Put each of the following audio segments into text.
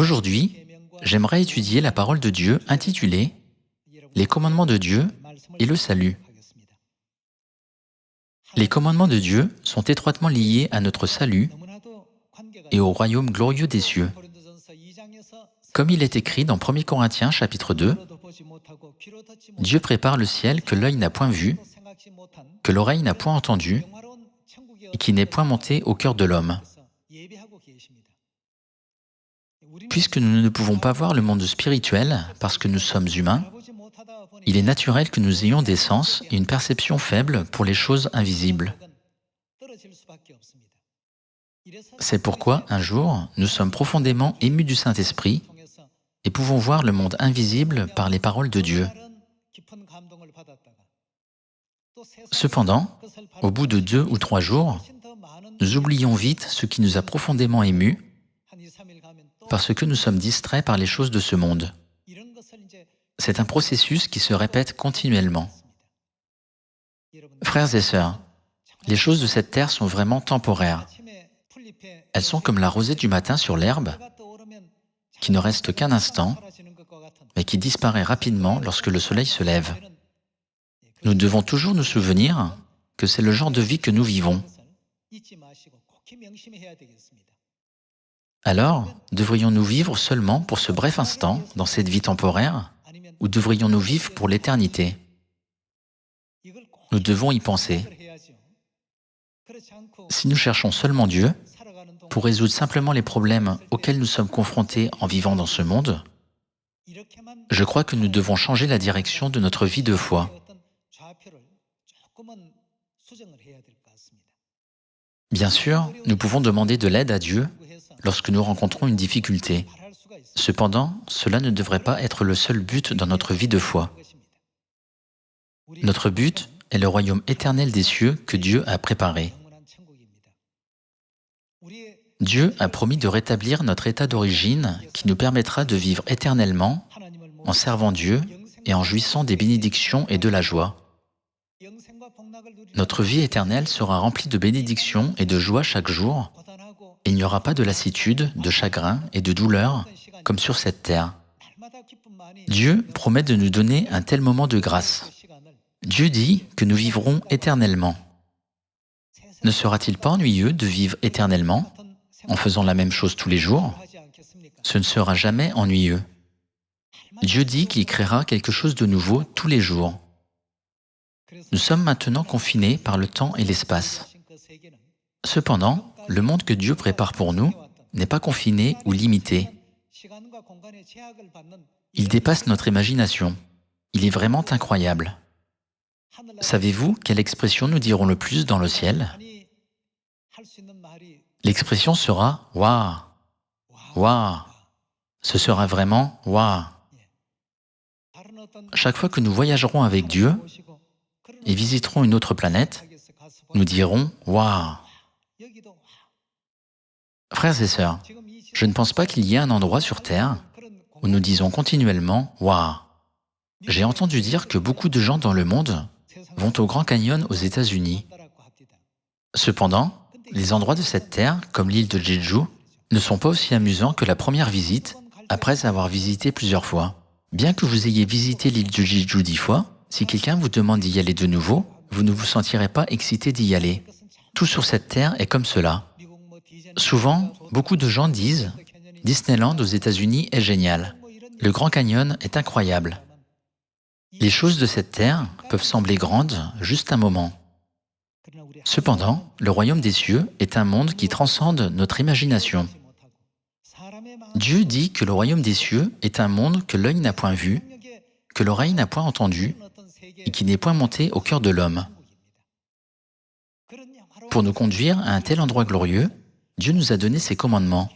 Aujourd'hui, j'aimerais étudier la parole de Dieu intitulée « Les commandements de Dieu et le salut ». Les commandements de Dieu sont étroitement liés à notre salut et au royaume glorieux des cieux. Comme il est écrit dans 1 Corinthiens chapitre 2, Dieu prépare le ciel que l'œil n'a point vu, que l'oreille n'a point entendu et qui n'est point monté au cœur de l'homme. Puisque nous ne pouvons pas voir le monde spirituel parce que nous sommes humains, il est naturel que nous ayons des sens et une perception faible pour les choses invisibles. C'est pourquoi, un jour, nous sommes profondément émus du Saint-Esprit et pouvons voir le monde invisible par les paroles de Dieu. Cependant, au bout de 2 ou 3 jours, nous oublions vite ce qui nous a profondément émus parce que nous sommes distraits par les choses de ce monde. C'est un processus qui se répète continuellement. Frères et sœurs, les choses de cette terre sont vraiment temporaires. Elles sont comme la rosée du matin sur l'herbe, qui ne reste qu'un instant, mais qui disparaît rapidement lorsque le soleil se lève. Nous devons toujours nous souvenir que c'est le genre de vie que nous vivons. Alors, devrions-nous vivre seulement pour ce bref instant dans cette vie temporaire, ou devrions-nous vivre pour l'éternité? Nous devons y penser. Si nous cherchons seulement Dieu, pour résoudre simplement les problèmes auxquels nous sommes confrontés en vivant dans ce monde, je crois que nous devons changer la direction de notre vie de foi. Bien sûr, nous pouvons demander de l'aide à Dieu lorsque nous rencontrons une difficulté. Cependant, cela ne devrait pas être le seul but dans notre vie de foi. Notre but est le royaume éternel des cieux que Dieu a préparé. Dieu a promis de rétablir notre état d'origine qui nous permettra de vivre éternellement en servant Dieu et en jouissant des bénédictions et de la joie. Notre vie éternelle sera remplie de bénédictions et de joie chaque jour, et il n'y aura pas de lassitude, de chagrin et de douleur comme sur cette terre. Dieu promet de nous donner un tel moment de grâce. Dieu dit que nous vivrons éternellement. Ne sera-t-il pas ennuyeux de vivre éternellement en faisant la même chose tous les jours? Ce ne sera jamais ennuyeux. Dieu dit qu'il créera quelque chose de nouveau tous les jours. Nous sommes maintenant confinés par le temps et l'espace. Cependant, le monde que Dieu prépare pour nous n'est pas confiné ou limité. Il dépasse notre imagination. Il est vraiment incroyable. Savez-vous quelle expression nous dirons le plus dans le ciel? L'expression sera « Waouh !»« Waouh !» Ce sera vraiment « Waouh !» Chaque fois que nous voyagerons avec Dieu et visiterons une autre planète, nous dirons « Waouh !» Frères et sœurs, je ne pense pas qu'il y ait un endroit sur Terre où nous disons continuellement « Waouh !» J'ai entendu dire que beaucoup de gens dans le monde vont au Grand Canyon aux États-Unis. Cependant, les endroits de cette terre, comme l'île de Jeju, ne sont pas aussi amusants que la première visite, après avoir visité plusieurs fois. Bien que vous ayez visité l'île de Jeju 10 fois, si quelqu'un vous demande d'y aller de nouveau, vous ne vous sentirez pas excité d'y aller. Tout sur cette terre est comme cela. Souvent, beaucoup de gens disent « Disneyland aux États-Unis est génial. Le Grand Canyon est incroyable. » Les choses de cette terre peuvent sembler grandes juste un moment. Cependant, le royaume des cieux est un monde qui transcende notre imagination. Dieu dit que le royaume des cieux est un monde que l'œil n'a point vu, que l'oreille n'a point entendu et qui n'est point monté au cœur de l'homme. Pour nous conduire à un tel endroit glorieux, Dieu nous a donné ses commandements.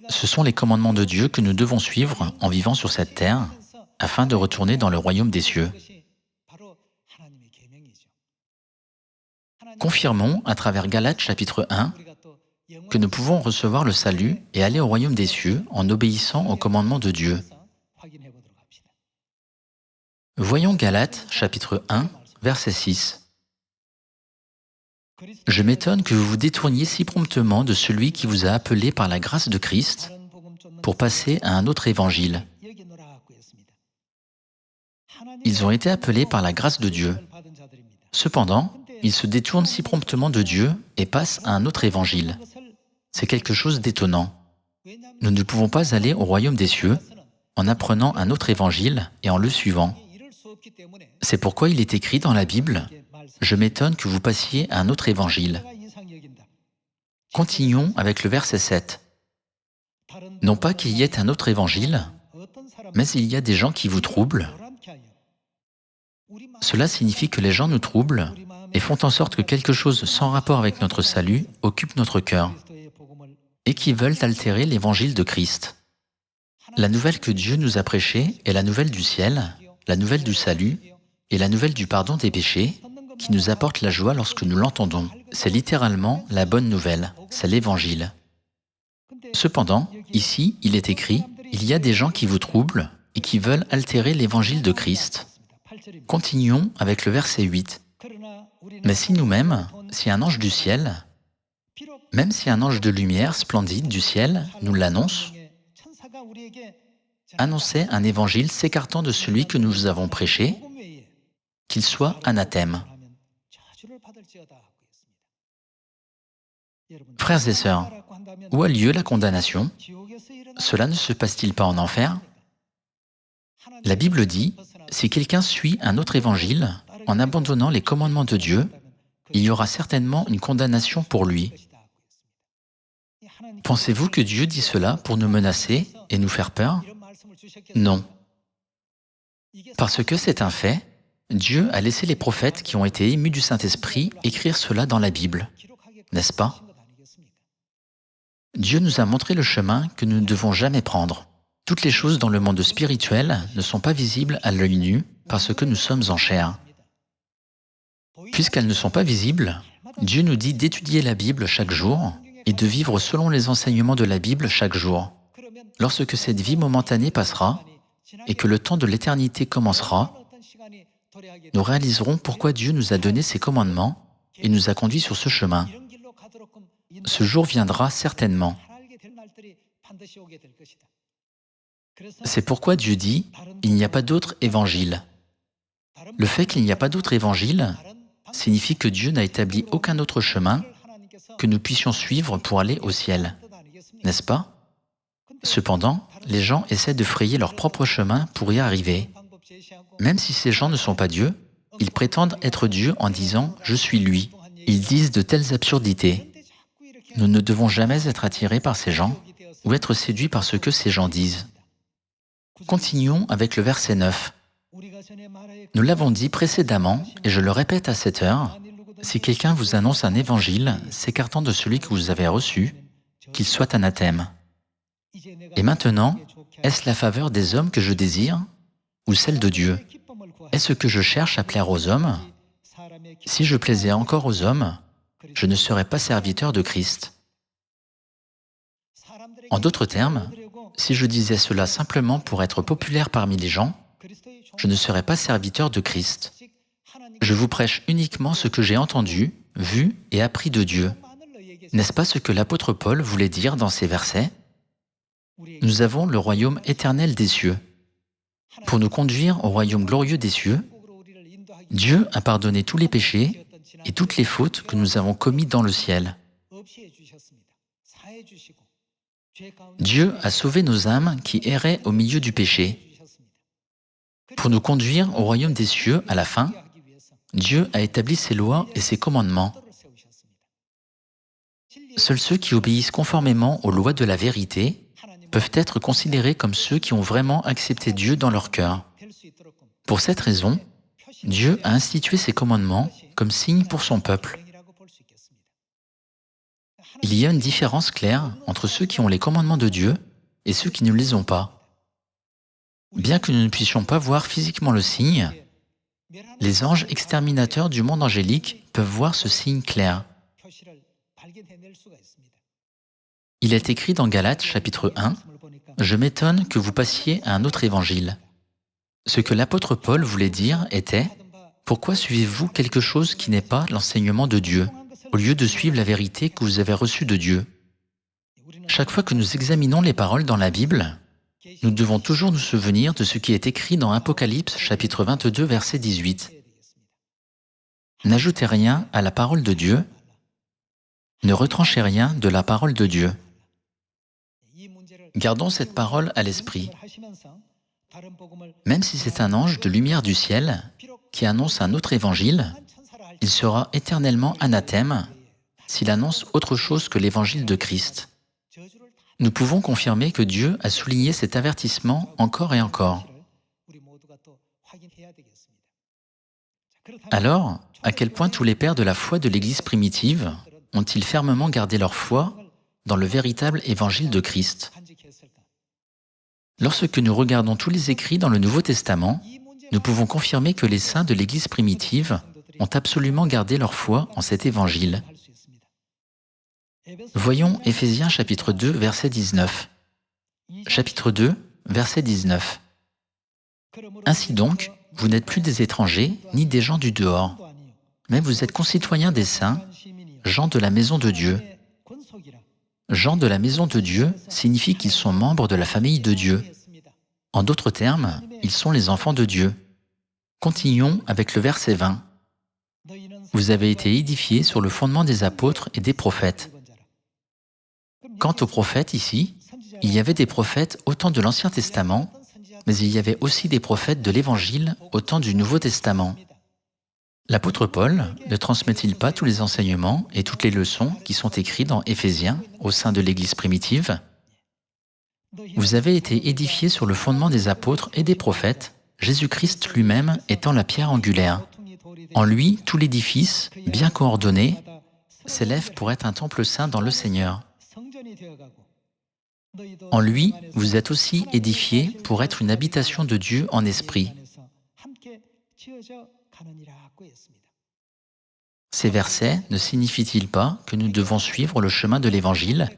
Ce sont les commandements de Dieu que nous devons suivre en vivant sur cette terre afin de retourner dans le royaume des cieux. Confirmons à travers Galates chapitre 1 que nous pouvons recevoir le salut et aller au royaume des cieux en obéissant aux commandements de Dieu. Voyons Galates chapitre 1, verset 6. Je m'étonne que vous vous détourniez si promptement de celui qui vous a appelé par la grâce de Christ pour passer à un autre évangile. Ils ont été appelés par la grâce de Dieu. Cependant, ils se détournent si promptement de Dieu et passent à un autre évangile. C'est quelque chose d'étonnant. Nous ne pouvons pas aller au royaume des cieux en apprenant un autre évangile et en le suivant. C'est pourquoi il est écrit dans la Bible « Je m'étonne que vous passiez à un autre évangile ». Continuons avec le verset 7. Non pas qu'il y ait un autre évangile, mais il y a des gens qui vous troublent. Cela signifie que les gens nous troublent et font en sorte que quelque chose sans rapport avec notre salut occupe notre cœur et qui veulent altérer l'évangile de Christ. La nouvelle que Dieu nous a prêchée est la nouvelle du ciel, la nouvelle du salut et la nouvelle du pardon des péchés qui nous apporte la joie lorsque nous l'entendons. C'est littéralement la bonne nouvelle, c'est l'évangile. Cependant, ici, il est écrit « Il y a des gens qui vous troublent et qui veulent altérer l'évangile de Christ ». Continuons avec le verset 8. Mais si nous-mêmes, si un ange du ciel, même si un ange de lumière splendide du ciel nous l'annonce, annonçait un évangile s'écartant de celui que nous avons prêché, qu'il soit anathème. Frères et sœurs, où a lieu la condamnation? Cela ne se passe-t-il pas en enfer? La Bible dit, si quelqu'un suit un autre évangile, en abandonnant les commandements de Dieu, il y aura certainement une condamnation pour lui. Pensez-vous que Dieu dit cela pour nous menacer et nous faire peur? Non. Parce que c'est un fait, Dieu a laissé les prophètes qui ont été émus du Saint-Esprit écrire cela dans la Bible, n'est-ce pas? Dieu nous a montré le chemin que nous ne devons jamais prendre. Toutes les choses dans le monde spirituel ne sont pas visibles à l'œil nu parce que nous sommes en chair. Puisqu'elles ne sont pas visibles, Dieu nous dit d'étudier la Bible chaque jour et de vivre selon les enseignements de la Bible chaque jour. Lorsque cette vie momentanée passera et que le temps de l'éternité commencera, nous réaliserons pourquoi Dieu nous a donné ses commandements et nous a conduits sur ce chemin. Ce jour viendra certainement. C'est pourquoi Dieu dit « Il n'y a pas d'autre évangile ». Le fait qu'il n'y a pas d'autre évangile signifie que Dieu n'a établi aucun autre chemin que nous puissions suivre pour aller au ciel, n'est-ce pas? Cependant, les gens essaient de frayer leur propre chemin pour y arriver. Même si ces gens ne sont pas Dieu, ils prétendent être Dieu en disant « Je suis lui ». Ils disent de telles absurdités. Nous ne devons jamais être attirés par ces gens ou être séduits par ce que ces gens disent. Continuons avec le verset 9. Nous l'avons dit précédemment, et je le répète à cette heure, si quelqu'un vous annonce un évangile s'écartant de celui que vous avez reçu, qu'il soit anathème. Et maintenant, est-ce la faveur des hommes que je désire ou celle de Dieu? Est-ce que je cherche à plaire aux hommes? Si je plaisais encore aux hommes, je ne serais pas serviteur de Christ. En d'autres termes, si je disais cela simplement pour être populaire parmi les gens, je ne serais pas serviteur de Christ. Je vous prêche uniquement ce que j'ai entendu, vu et appris de Dieu. N'est-ce pas ce que l'apôtre Paul voulait dire dans ces versets? Nous avons le royaume éternel des cieux. Pour nous conduire au royaume glorieux des cieux, Dieu a pardonné tous les péchés et toutes les fautes que nous avons commis dans le ciel. Dieu a sauvé nos âmes qui erraient au milieu du péché. Pour nous conduire au royaume des cieux à la fin, Dieu a établi ses lois et ses commandements. Seuls ceux qui obéissent conformément aux lois de la vérité peuvent être considérés comme ceux qui ont vraiment accepté Dieu dans leur cœur. Pour cette raison, Dieu a institué ses commandements comme signe pour son peuple. Il y a une différence claire entre ceux qui ont les commandements de Dieu et ceux qui ne les ont pas. Bien que nous ne puissions pas voir physiquement le signe, les anges exterminateurs du monde angélique peuvent voir ce signe clair. Il est écrit dans Galates chapitre 1, « Je m'étonne que vous passiez à un autre évangile ». Ce que l'apôtre Paul voulait dire était « Pourquoi suivez-vous quelque chose qui n'est pas l'enseignement de Dieu ?» au lieu de suivre la vérité que vous avez reçue de Dieu. Chaque fois que nous examinons les paroles dans la Bible, nous devons toujours nous souvenir de ce qui est écrit dans Apocalypse chapitre 22 verset 18. N'ajoutez rien à la parole de Dieu, ne retranchez rien de la parole de Dieu. Gardons cette parole à l'esprit. Même si c'est un ange de lumière du ciel qui annonce un autre évangile, il sera éternellement anathème s'il annonce autre chose que l'évangile de Christ. Nous pouvons confirmer que Dieu a souligné cet avertissement encore et encore. Alors, à quel point tous les pères de la foi de l'Église primitive ont-ils fermement gardé leur foi dans le véritable évangile de Christ? Lorsque nous regardons tous les écrits dans le Nouveau Testament, nous pouvons confirmer que les saints de l'Église primitive ont absolument gardé leur foi en cet évangile. Voyons Éphésiens chapitre 2, verset 19. Chapitre 2, verset 19. Ainsi donc, vous n'êtes plus des étrangers, ni des gens du dehors, mais vous êtes concitoyens des saints, gens de la maison de Dieu. Gens de la maison de Dieu signifie qu'ils sont membres de la famille de Dieu. En d'autres termes, ils sont les enfants de Dieu. Continuons avec le verset 20. Vous avez été édifiés sur le fondement des apôtres et des prophètes. Quant aux prophètes ici, il y avait des prophètes au temps de l'Ancien Testament, mais il y avait aussi des prophètes de l'Évangile au temps du Nouveau Testament. L'apôtre Paul ne transmet-il pas tous les enseignements et toutes les leçons qui sont écrits dans Éphésiens au sein de l'Église primitive? Vous avez été édifiés sur le fondement des apôtres et des prophètes, Jésus-Christ lui-même étant la pierre angulaire. En lui, tout l'édifice, bien coordonné, s'élève pour être un temple saint dans le Seigneur. En lui, vous êtes aussi édifiés pour être une habitation de Dieu en esprit. Ces versets ne signifient-ils pas que nous devons suivre le chemin de l'Évangile,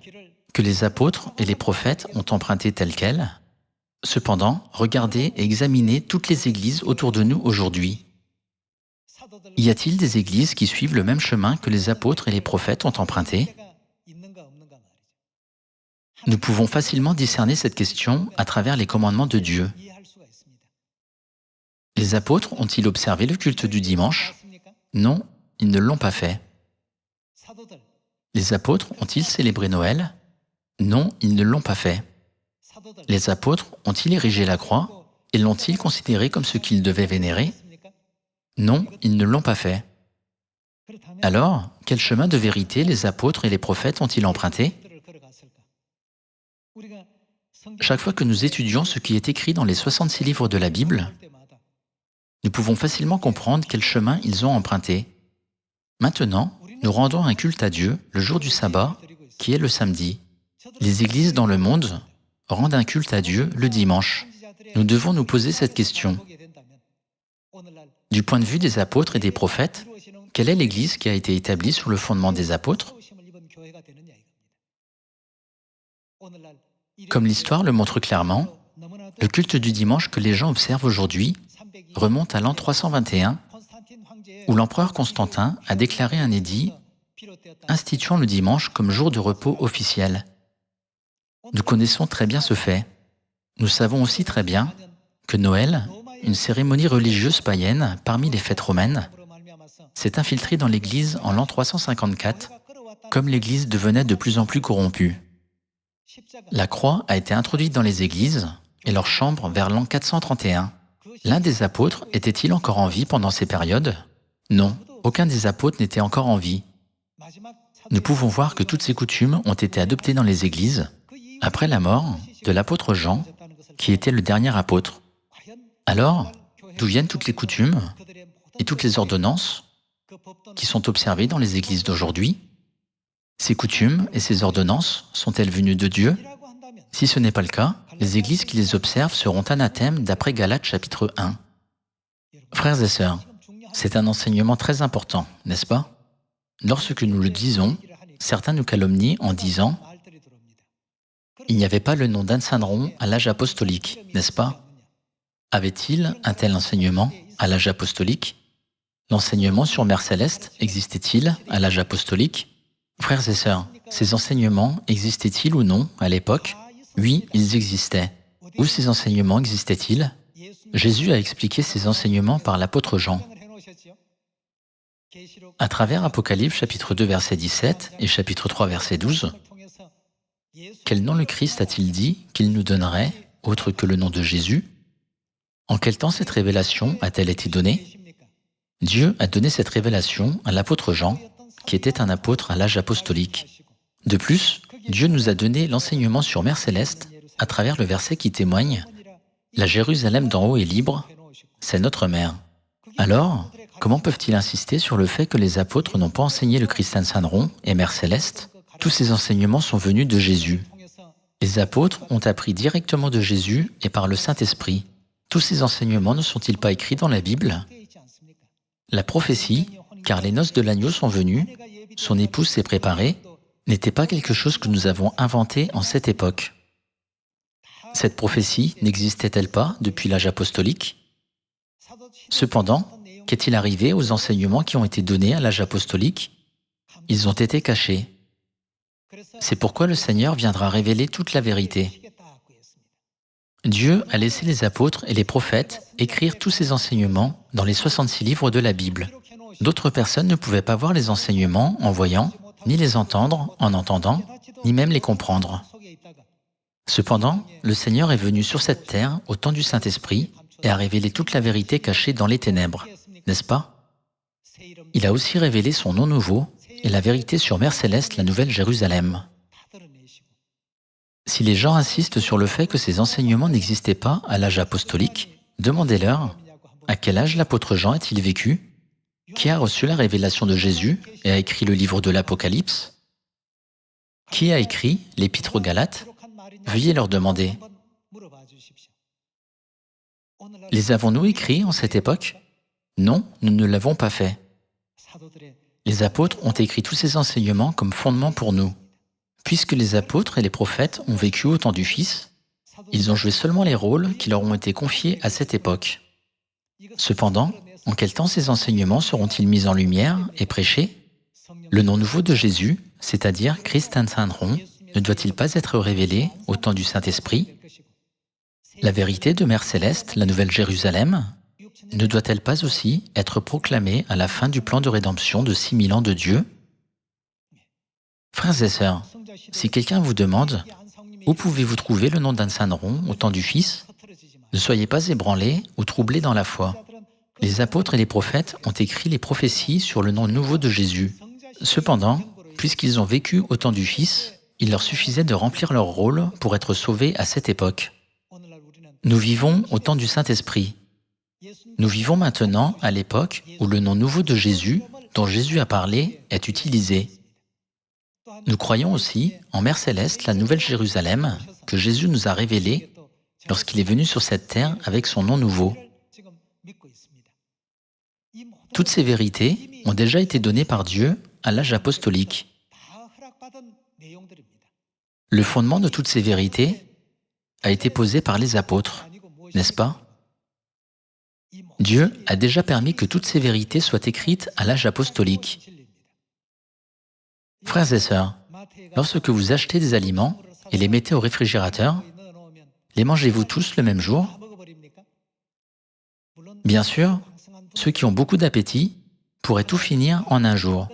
que les apôtres et les prophètes ont emprunté tel quel? Cependant, regardez et examinez toutes les églises autour de nous aujourd'hui. Y a-t-il des églises qui suivent le même chemin que les apôtres et les prophètes ont emprunté? Nous pouvons facilement discerner cette question à travers les commandements de Dieu. Les apôtres ont-ils observé le culte du dimanche? Non, ils ne l'ont pas fait. Les apôtres ont-ils célébré Noël? Non, ils ne l'ont pas fait. Les apôtres ont-ils érigé la croix et l'ont-ils considérée comme ce qu'ils devaient vénérer? Non, ils ne l'ont pas fait. Alors, quel chemin de vérité les apôtres et les prophètes ont-ils emprunté? Chaque fois que nous étudions ce qui est écrit dans les 66 livres de la Bible, nous pouvons facilement comprendre quel chemin ils ont emprunté. Maintenant, nous rendons un culte à Dieu le jour du sabbat, qui est le samedi. Les églises dans le monde rendent un culte à Dieu le dimanche. Nous devons nous poser cette question. Du point de vue des apôtres et des prophètes, quelle est l'église qui a été établie sur le fondement des apôtres? Comme l'histoire le montre clairement, le culte du dimanche que les gens observent aujourd'hui remonte à l'an 321, où l'empereur Constantin a déclaré un édit instituant le dimanche comme jour de repos officiel. Nous connaissons très bien ce fait. Nous savons aussi très bien que Noël, une cérémonie religieuse païenne parmi les fêtes romaines, s'est infiltrée dans l'Église en l'an 354, comme l'Église devenait de plus en plus corrompue. La croix a été introduite dans les églises et leurs chambres vers l'an 431. L'un des apôtres était-il encore en vie pendant ces périodes? Non, aucun des apôtres n'était encore en vie. Nous pouvons voir que toutes ces coutumes ont été adoptées dans les églises après la mort de l'apôtre Jean, qui était le dernier apôtre. Alors, d'où viennent toutes les coutumes et toutes les ordonnances qui sont observées dans les églises d'aujourd'hui? Ces coutumes et ces ordonnances sont-elles venues de Dieu? Si ce n'est pas le cas, les églises qui les observent seront anathèmes d'après Galates chapitre 1. Frères et sœurs, c'est un enseignement très important, n'est-ce pas? Lorsque nous le disons, certains nous calomnient en disant « Il n'y avait pas le nom d'Anne Sandron à l'âge apostolique, n'est-ce pas ?» Avait-il un tel enseignement à l'âge apostolique? L'enseignement sur Mère Céleste existait-il à l'âge apostolique? Frères et sœurs, ces enseignements existaient-ils ou non à l'époque? Oui, ils existaient. Où ces enseignements existaient-ils? Jésus a expliqué ces enseignements par l'apôtre Jean. À travers Apocalypse chapitre 2 verset 17 et chapitre 3 verset 12, quel nom le Christ a-t-il dit qu'il nous donnerait, autre que le nom de Jésus? En quel temps cette révélation a-t-elle été donnée? Dieu a donné cette révélation à l'apôtre Jean, qui était un apôtre à l'âge apostolique. De plus, Dieu nous a donné l'enseignement sur Mère Céleste à travers le verset qui témoigne « La Jérusalem d'en haut est libre, c'est notre mère ». Alors, comment peuvent-ils insister sur le fait que les apôtres n'ont pas enseigné le Christ Saint-Rond et Mère Céleste? Tous ces enseignements sont venus de Jésus. Les apôtres ont appris directement de Jésus et par le Saint-Esprit. Tous ces enseignements ne sont-ils pas écrits dans la Bible? La prophétie, car les noces de l'agneau sont venues, son épouse s'est préparée, n'était pas quelque chose que nous avons inventé en cette époque. Cette prophétie n'existait-elle pas depuis l'âge apostolique? Cependant, qu'est-il arrivé aux enseignements qui ont été donnés à l'âge apostolique? Ils ont été cachés. C'est pourquoi le Seigneur viendra révéler toute la vérité. Dieu a laissé les apôtres et les prophètes écrire tous ces enseignements dans les 66 livres de la Bible. D'autres personnes ne pouvaient pas voir les enseignements en voyant, ni les entendre en entendant, ni même les comprendre. Cependant, le Seigneur est venu sur cette terre au temps du Saint-Esprit et a révélé toute la vérité cachée dans les ténèbres, n'est-ce pas? Il a aussi révélé son nom nouveau et la vérité sur Mère Céleste, la Nouvelle Jérusalem. Si les gens insistent sur le fait que ces enseignements n'existaient pas à l'âge apostolique, demandez-leur à quel âge l'apôtre Jean a-t-il vécu? Qui a reçu la révélation de Jésus et a écrit le livre de l'Apocalypse? Qui a écrit l'Épître aux Galates? Veuillez leur demander. Les avons-nous écrits en cette époque? Non, nous ne l'avons pas fait. Les apôtres ont écrit tous ces enseignements comme fondement pour nous. Puisque les apôtres et les prophètes ont vécu au temps du Fils, ils ont joué seulement les rôles qui leur ont été confiés à cette époque. Cependant, en quel temps ces enseignements seront-ils mis en lumière et prêchés? Le nom nouveau de Jésus, c'est-à-dire Christ Saint-Rond, ne doit-il pas être révélé au temps du Saint-Esprit? La vérité de Mère Céleste, la Nouvelle Jérusalem, ne doit-elle pas aussi être proclamée à la fin du plan de rédemption de 6000 ans de Dieu? Frères et sœurs, si quelqu'un vous demande « Où pouvez-vous trouver le nom d'Anne Saint-Rond au temps du Fils ?» Ne soyez pas ébranlés ou troublés dans la foi. Les apôtres et les prophètes ont écrit les prophéties sur le nom nouveau de Jésus. Cependant, puisqu'ils ont vécu au temps du Fils, il leur suffisait de remplir leur rôle pour être sauvés à cette époque. Nous vivons au temps du Saint-Esprit. Nous vivons maintenant à l'époque où le nom nouveau de Jésus, dont Jésus a parlé, est utilisé. Nous croyons aussi en Mère Céleste, la Nouvelle Jérusalem, que Jésus nous a révélée lorsqu'il est venu sur cette terre avec son nom nouveau. Toutes ces vérités ont déjà été données par Dieu à l'âge apostolique. Le fondement de toutes ces vérités a été posé par les apôtres, n'est-ce pas? Dieu a déjà permis que toutes ces vérités soient écrites à l'âge apostolique. Frères et sœurs, lorsque vous achetez des aliments et les mettez au réfrigérateur, les mangez-vous tous le même jour? Bien sûr, ceux qui ont beaucoup d'appétit pourraient tout finir en un jour.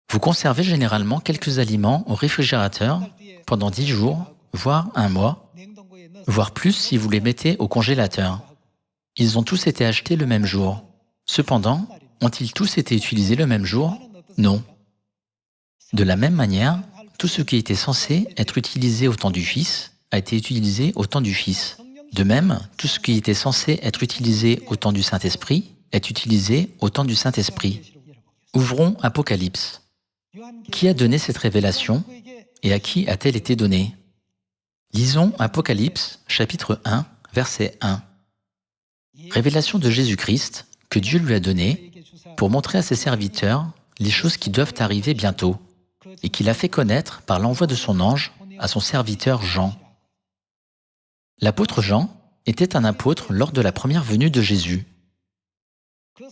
Vous conservez généralement quelques aliments au réfrigérateur pendant 10 jours, voire un mois, voire plus si vous les mettez au congélateur. Ils ont tous été achetés le même jour. Cependant, ont-ils tous été utilisés le même jour? Non. De la même manière, tout ce qui était censé être utilisé au temps du Fils a été utilisé au temps du Fils. De même, tout ce qui était censé être utilisé au temps du Saint-Esprit est utilisé au temps du Saint-Esprit. Ouvrons Apocalypse. Qui a donné cette révélation et à qui a-t-elle été donnée? Lisons Apocalypse, chapitre 1, verset 1. Révélation de Jésus-Christ que Dieu lui a donnée pour montrer à ses serviteurs les choses qui doivent arriver bientôt et qu'il a fait connaître par l'envoi de son ange à son serviteur Jean. L'apôtre Jean était un apôtre lors de la première venue de Jésus.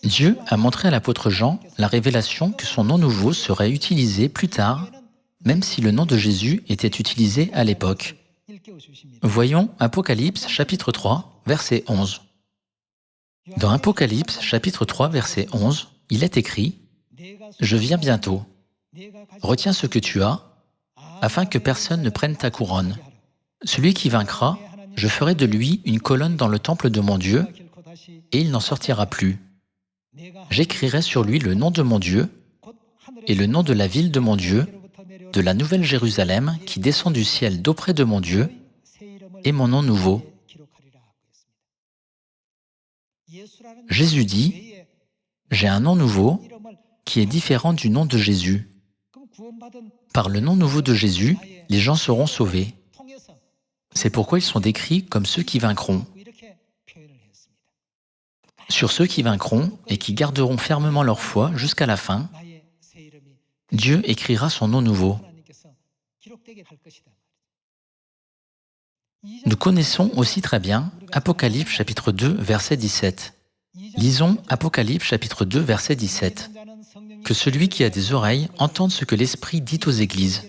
Dieu a montré à l'apôtre Jean la révélation que son nom nouveau serait utilisé plus tard, même si le nom de Jésus était utilisé à l'époque. Voyons Apocalypse chapitre 3, verset 11. Dans Apocalypse chapitre 3, verset 11, il est écrit « Je viens bientôt. Retiens ce que tu as, afin que personne ne prenne ta couronne. Celui qui vaincra, je ferai de lui une colonne dans le temple de mon Dieu, et il n'en sortira plus. J'écrirai sur lui le nom de mon Dieu, et le nom de la ville de mon Dieu, de la nouvelle Jérusalem qui descend du ciel d'auprès de mon Dieu, et mon nom nouveau. » Jésus dit « J'ai un nom nouveau qui est différent du nom de Jésus. Par le nom nouveau de Jésus, les gens seront sauvés. C'est pourquoi ils sont décrits comme ceux qui vaincront. Sur ceux qui vaincront et qui garderont fermement leur foi jusqu'à la fin, Dieu écrira son nom nouveau. Nous connaissons aussi très bien Apocalypse chapitre 2, verset 17. Lisons Apocalypse chapitre 2, verset 17. « Que celui qui a des oreilles entende ce que l'Esprit dit aux églises.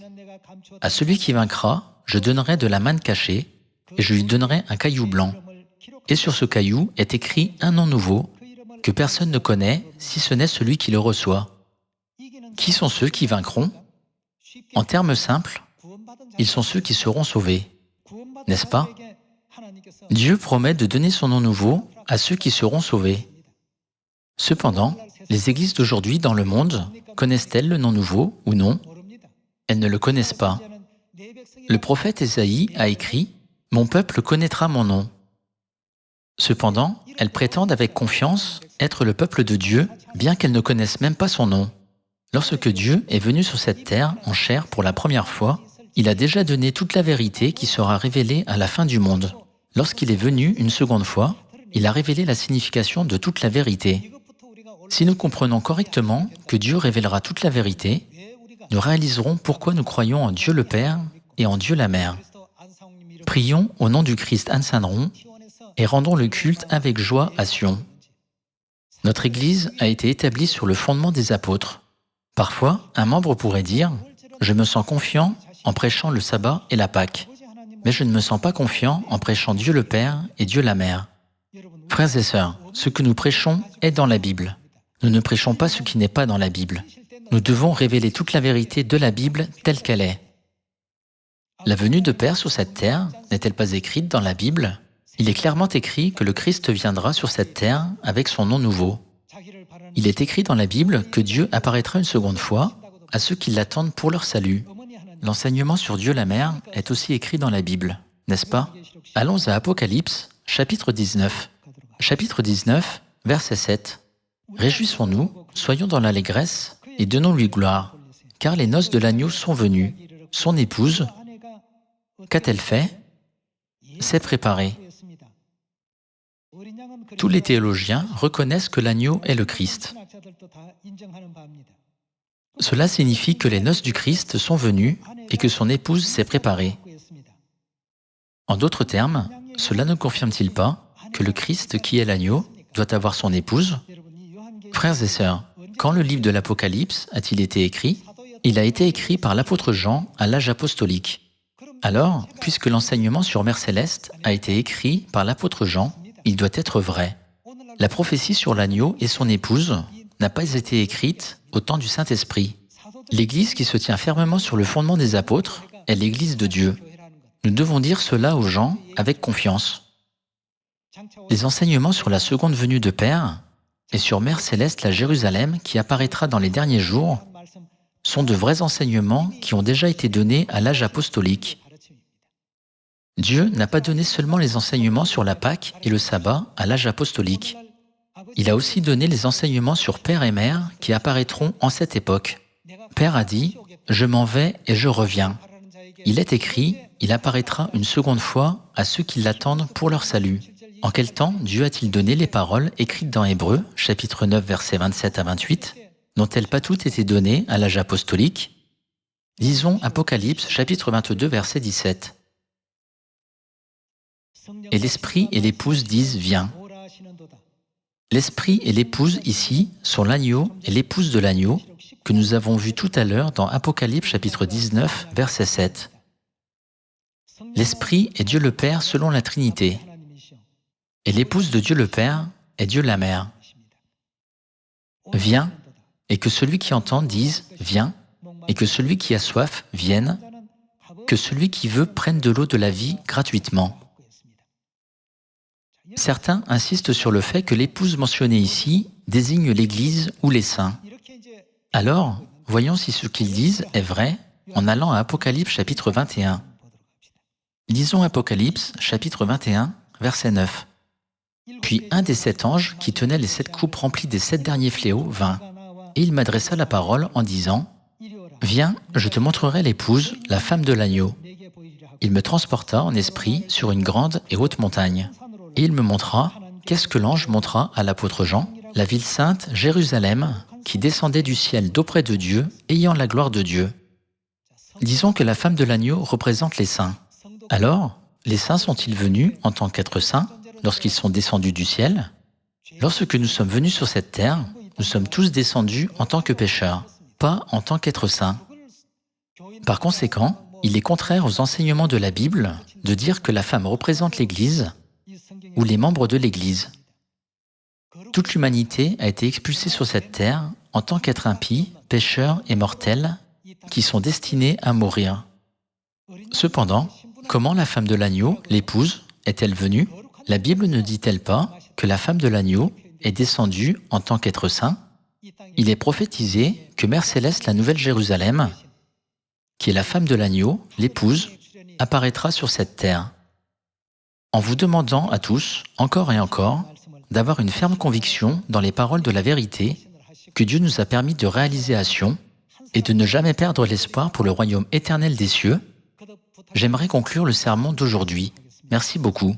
À celui qui vaincra, je donnerai de la manne cachée, et je lui donnerai un caillou blanc. Et sur ce caillou est écrit un nom nouveau, que personne ne connaît, si ce n'est celui qui le reçoit. Qui sont ceux qui vaincront? En termes simples, ils sont ceux qui seront sauvés. N'est-ce pas? Dieu promet de donner son nom nouveau à ceux qui seront sauvés. Cependant, les églises d'aujourd'hui dans le monde connaissent-elles le nom nouveau ou non? Elles ne le connaissent pas. Le prophète Ésaïe a écrit « Mon peuple connaîtra mon nom ». Cependant, elles prétendent avec confiance être le peuple de Dieu, bien qu'elles ne connaissent même pas son nom. Lorsque Dieu est venu sur cette terre en chair pour la première fois, il a déjà donné toute la vérité qui sera révélée à la fin du monde. Lorsqu'il est venu une seconde fois, il a révélé la signification de toute la vérité. Si nous comprenons correctement que Dieu révélera toute la vérité, nous réaliserons pourquoi nous croyons en Dieu le Père et en Dieu la Mère. Prions au nom du Christ Anne-Saint-Ron et rendons le culte avec joie à Sion. Notre Église a été établie sur le fondement des apôtres. Parfois, un membre pourrait dire « Je me sens confiant en prêchant le sabbat et la Pâque, mais je ne me sens pas confiant en prêchant Dieu le Père et Dieu la Mère. » Frères et sœurs, ce que nous prêchons est dans la Bible. Nous ne prêchons pas ce qui n'est pas dans la Bible. Nous devons révéler toute la vérité de la Bible telle qu'elle est. La venue de Père sur cette terre n'est-elle pas écrite dans la Bible? Il est clairement écrit que le Christ viendra sur cette terre avec son nom nouveau. Il est écrit dans la Bible que Dieu apparaîtra une seconde fois à ceux qui l'attendent pour leur salut. L'enseignement sur Dieu la Mère est aussi écrit dans la Bible, n'est-ce pas? Allons à Apocalypse, chapitre 19. Chapitre 19, verset 7. « Réjouissons-nous, soyons dans l'allégresse et donnons-lui gloire, car les noces de l'agneau sont venues. Son épouse, qu'a-t-elle fait? S'est préparée. » Tous les théologiens reconnaissent que l'agneau est le Christ. Cela signifie que les noces du Christ sont venues et que son épouse s'est préparée. En d'autres termes, cela ne confirme-t-il pas que le Christ qui est l'agneau doit avoir son épouse? Frères et sœurs, quand le livre de l'Apocalypse a-t-il été écrit? Il a été écrit par l'apôtre Jean à l'âge apostolique. Alors, puisque l'enseignement sur Mère Céleste a été écrit par l'apôtre Jean, il doit être vrai. La prophétie sur l'agneau et son épouse n'a pas été écrite au temps du Saint-Esprit. L'Église qui se tient fermement sur le fondement des apôtres est l'Église de Dieu. Nous devons dire cela aux gens avec confiance. Les enseignements sur la seconde venue de Père et sur Mère Céleste la Jérusalem qui apparaîtra dans les derniers jours sont de vrais enseignements qui ont déjà été donnés à l'âge apostolique. Dieu n'a pas donné seulement les enseignements sur la Pâque et le sabbat à l'âge apostolique. Il a aussi donné les enseignements sur Père et Mère qui apparaîtront en cette époque. Père a dit « Je m'en vais et je reviens ». Il est écrit « Il apparaîtra une seconde fois à ceux qui l'attendent pour leur salut ». En quel temps Dieu a-t-il donné les paroles écrites dans Hébreux, chapitre 9, versets 27 à 28? N'ont-elles pas toutes été données à l'âge apostolique? Lisons Apocalypse, chapitre 22, verset 17. « Et l'Esprit et l'épouse disent « Viens ». L'esprit et l'épouse ici sont l'agneau et l'épouse de l'agneau que nous avons vu tout à l'heure dans Apocalypse chapitre 19, verset 7. L'esprit est Dieu le Père selon la Trinité, et l'épouse de Dieu le Père est Dieu la Mère. Viens, et que celui qui entend dise « Viens », et que celui qui a soif vienne, que celui qui veut prenne de l'eau de la vie gratuitement. Certains insistent sur le fait que l'épouse mentionnée ici désigne l'Église ou les saints. Alors, voyons si ce qu'ils disent est vrai en allant à Apocalypse chapitre 21. Lisons Apocalypse chapitre 21, verset 9. Puis un des 7 anges qui tenait les 7 coupes remplies des 7 derniers fléaux vint, et il m'adressa la parole en disant « Viens, je te montrerai l'épouse, la femme de l'agneau. » Il me transporta en esprit sur une grande et haute montagne. Et il me montra, qu'est-ce que l'ange montra à l'apôtre Jean, la ville sainte Jérusalem, qui descendait du ciel d'auprès de Dieu, ayant la gloire de Dieu. Disons que la femme de l'agneau représente les saints. Alors, les saints sont-ils venus en tant qu'êtres saints lorsqu'ils sont descendus du ciel? Lorsque nous sommes venus sur cette terre, nous sommes tous descendus en tant que pécheurs, pas en tant qu'êtres saints. Par conséquent, il est contraire aux enseignements de la Bible de dire que la femme représente l'Église ou les membres de l'Église. Toute l'humanité a été expulsée sur cette terre en tant qu'êtres impies, pécheurs et mortels qui sont destinés à mourir. Cependant, comment la femme de l'agneau, l'épouse, est-elle venue? La Bible ne dit-elle pas que la femme de l'agneau est descendue en tant qu'être saint? Il est prophétisé que Mère Céleste, la Nouvelle Jérusalem, qui est la femme de l'agneau, l'épouse, apparaîtra sur cette terre. En vous demandant à tous, encore et encore, d'avoir une ferme conviction dans les paroles de la vérité que Dieu nous a permis de réaliser à Sion et de ne jamais perdre l'espoir pour le royaume éternel des cieux, j'aimerais conclure le sermon d'aujourd'hui. Merci beaucoup.